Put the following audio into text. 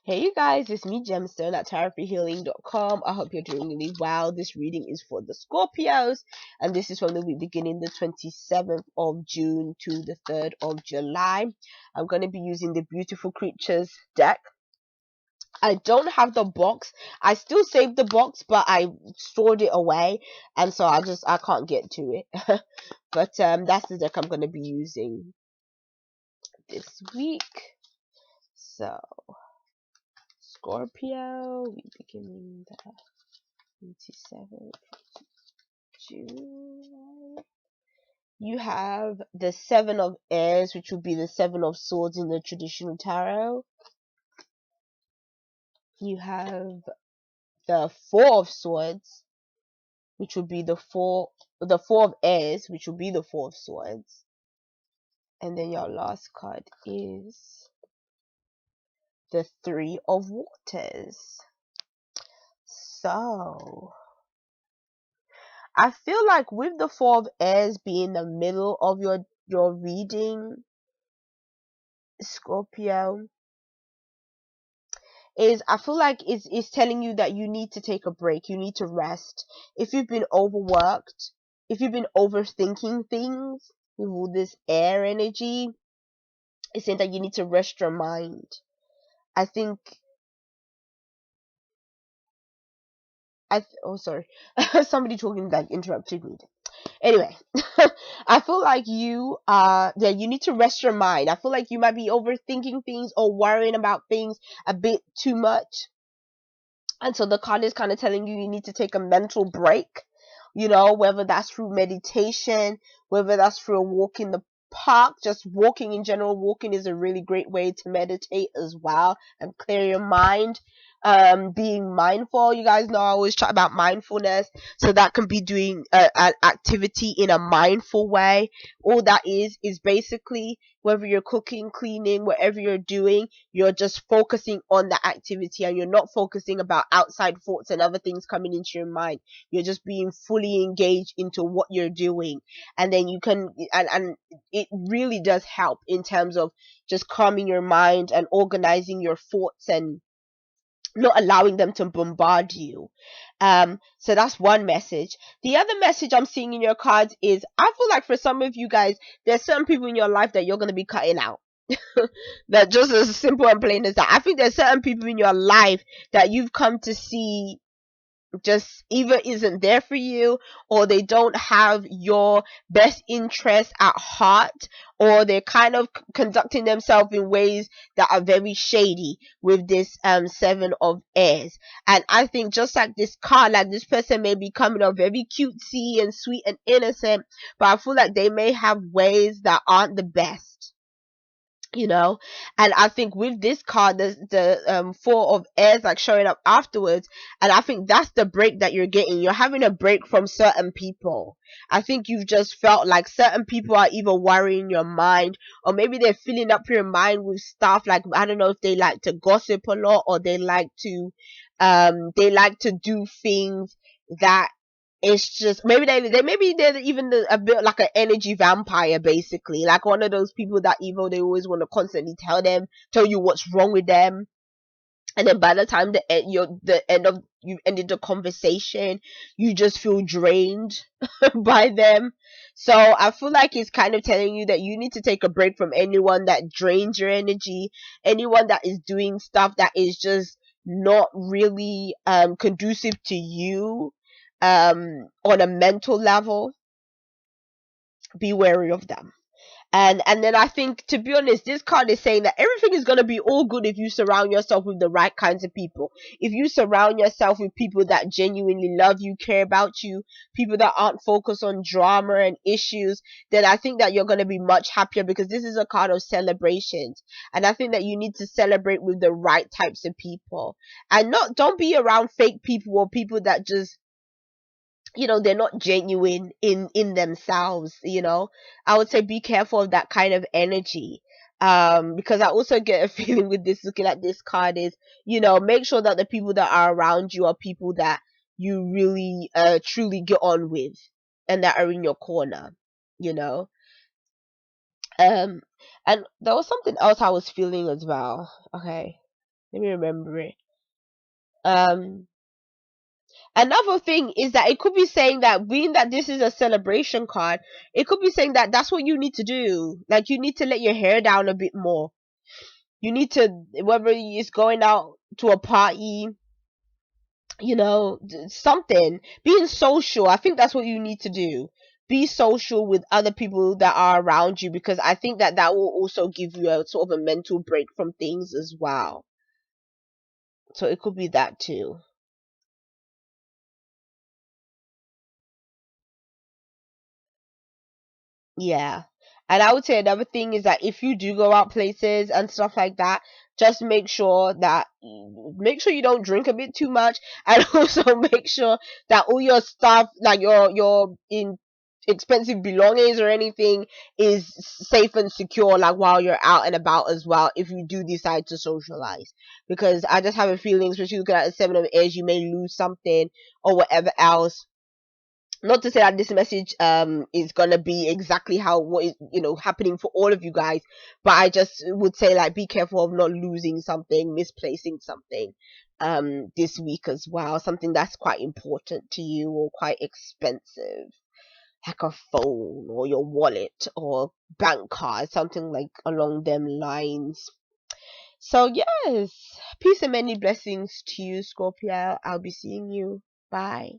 Hey you guys, it's me Gemstone at tarotforhealing.com. I hope you're doing really well. This reading is for the Scorpios, and this is from the week beginning the 27th of June to the 3rd of July. I'm going to be using the Beautiful Creatures deck. I don't have the box. I still saved the box, but I stored it away, and so I can't get to it. But that's the deck I'm going to be using this week. So Scorpio, we beginning the 27th June. You have the Seven of Airs, which would be the Seven of Swords in the traditional tarot. You have the Four of Swords, which would be the Four of Airs, which would be the Four of Swords. And then your last card is the Three of Waters. So I feel like with the Four of Airs being the middle of your reading, Scorpio, is I feel like it's telling you that you need to take a break, you need to rest. If you've been overworked, if you've been overthinking things with all this air energy, it's saying that you need to rest your mind. I think oh sorry, somebody talking like interrupted me. Anyway, I feel like you need to rest your mind. I feel like you might be overthinking things or worrying about things a bit too much. And so the card is kind of telling you need to take a mental break, whether that's through meditation, whether that's through a walk in the park, just walking in general. Walking is a really great way to meditate as well and clear your mind. Being mindful, you guys know I always chat about mindfulness, so that can be doing an activity in a mindful way. All that is basically, whether you're cooking, cleaning, whatever you're doing, you're just focusing on the activity and you're not focusing about outside thoughts and other things coming into your mind. You're just being fully engaged into what you're doing. And then you can, and it really does help in terms of just calming your mind and organizing your thoughts and not allowing them to bombard you. So that's one message. The other message I'm seeing in your cards is, I feel like for some of you guys, there's certain people in your life that you're going to be cutting out. That just as simple and plain as that. I think there's certain people in your life that you've come to see just either isn't there for you, or they don't have your best interest at heart, or they're kind of conducting themselves in ways that are very shady with this Seven of Airs. And I think just like this card, like this person may be coming off very cutesy and sweet and innocent, but I feel like they may have ways that aren't the best. And I think with this card, the Four of Airs like showing up afterwards, and I think that's the break that you're getting. You're having a break from certain people. I think you've just felt like certain people are either worrying your mind, or maybe they're filling up your mind with stuff. Like, I don't know if they like to gossip a lot, or they like to do things that, it's just maybe they're even a bit like an energy vampire, basically, like one of those people that evil, they always want to constantly tell you what's wrong with them, and then by the time the end of you've ended the conversation, you just feel drained by them. So I feel like it's kind of telling you that you need to take a break from anyone that drains your energy, anyone that is doing stuff that is just not really conducive to you on a mental level. Be wary of them. And then I think, to be honest, this card is saying that everything is going to be all good if you surround yourself with the right kinds of people. If you surround yourself with people that genuinely love you, care about you, people that aren't focused on drama and issues, then I think that you're going to be much happier, because this is a card of celebrations. And I think that you need to celebrate with the right types of people, and don't be around fake people, or people that just, they're not genuine in themselves. I would say be careful of that kind of energy, because I also get a feeling with this, looking at this card, is, make sure that the people that are around you are people that you really truly get on with, and that are in your corner. you know um and there was something else I was feeling as well. Okay, Let me remember it. Um, Another thing is that it could be saying that, being that this is a celebration card, it could be saying that that's what you need to do. Like, you need to let your hair down a bit more. You need to, whether it's going out to a party, something, being social. I think that's what you need to do. Be social with other people that are around you, because I think that that will also give you a sort of a mental break from things as well. So it could be that too. Yeah. And I would say another thing is that if you do go out places and stuff like that, just make sure you don't drink a bit too much, and also make sure that all your stuff, like your in expensive belongings or anything, is safe and secure, like while you're out and about as well, if you do decide to socialize. Because I just have a feeling, especially looking at the 7 of Airs, you may lose something or whatever else. Not to say that this message is gonna be exactly how what is happening for all of you guys, but I just would say, like, be careful of not losing something, misplacing something this week as well, something that's quite important to you or quite expensive, like a phone or your wallet or bank card, something like along them lines. So yes, peace and many blessings to you, Scorpio. I'll be seeing you. Bye.